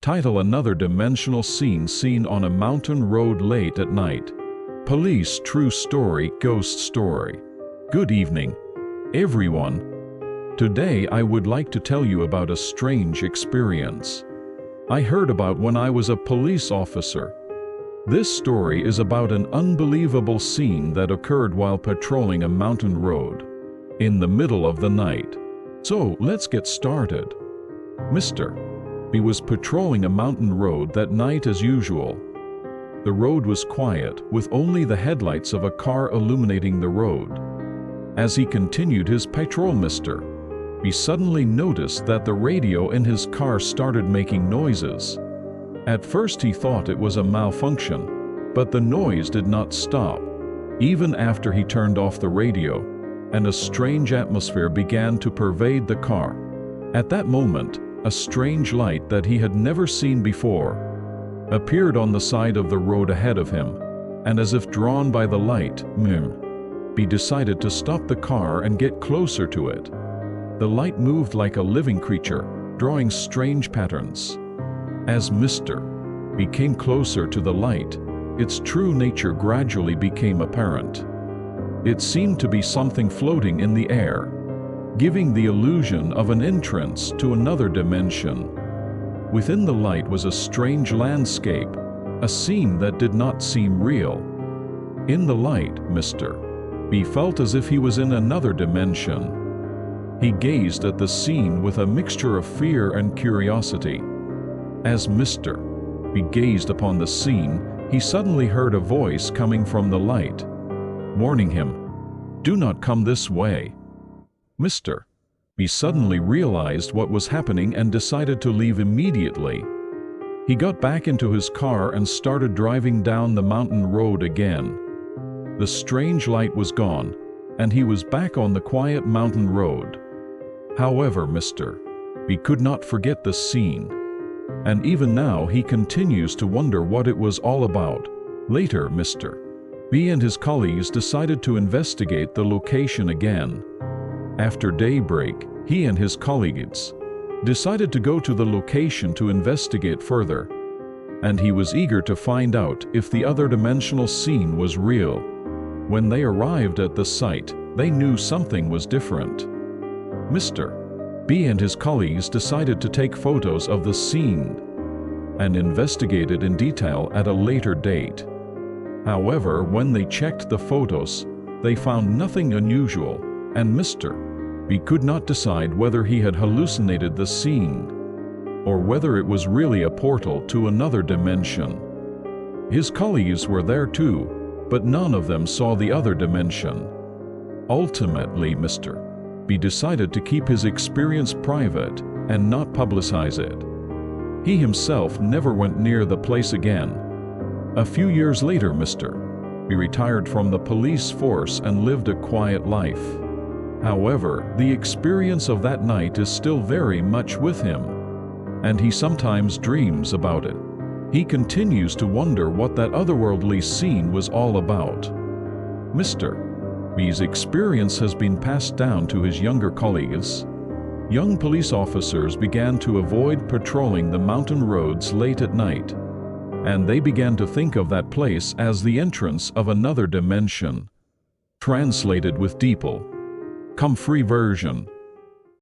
Title: Another dimensional scene seen on a mountain road late at night. Police true story, ghost story. Good evening, everyone. Today I would like to tell you about a strange experience I heard about when I was a police officer. This story is about an unbelievable scene that occurred while patrolling a mountain road in the middle of the night. So let's get started. Mr. B was patrolling a mountain road that night as usual. The road was quiet, with only the headlights of a car illuminating the road. As he continued his patrol, Mr. B suddenly noticed that the radio in his car started making noises. At first he thought it was a malfunction, but the noise did not stop, even after he turned off the radio, and a strange atmosphere began to pervade the car. At that moment, a strange light that he had never seen before appeared on the side of the road ahead of him, and as if drawn by the light, B decided to stop the car and get closer to it. The light moved like a living creature, drawing strange patterns. As Mr. B came closer to the light, its true nature gradually became apparent. It seemed to be something floating in the air, giving the illusion of an entrance to another dimension. Within the light was a strange landscape, a scene that did not seem real. In the light, Mr. B felt as if he was in another dimension. He gazed at the scene with a mixture of fear and curiosity. As Mr. B gazed upon the scene, he suddenly heard a voice coming from the light, warning him, "Do not come this way." Mr. B suddenly realized what was happening and decided to leave immediately. He got back into his car and started driving down the mountain road again. The strange light was gone, and he was back on the quiet mountain road. However, Mr. B could not forget the scene, and even now he continues to wonder what it was all about. Later, Mr. B and his colleagues decided to investigate the location again. After daybreak, he and his colleagues decided to go to the location to investigate further, and he was eager to find out if the other dimensional scene was real. When they arrived at the site, they knew something was different. Mr. B and his colleagues decided to take photos of the scene and investigate it in detail at a later date. However, when they checked the photos, they found nothing unusual, and Mr. B could not decide whether he had hallucinated the scene or whether it was really a portal to another dimension. His colleagues were there too, but none of them saw the other dimension. Ultimately, Mr. B decided to keep his experience private and not publicize it. He himself never went near the place again. A few years later, Mr. B retired from the police force and lived a quiet life. However, the experience of that night is still very much with him, and he sometimes dreams about it. He continues to wonder what that otherworldly scene was all about. Mr. B's experience has been passed down to his younger colleagues. Young police officers began to avoid patrolling the mountain roads late at night, and they began to think of that place as the entrance of another dimension. Translated with Deeple. Come free version.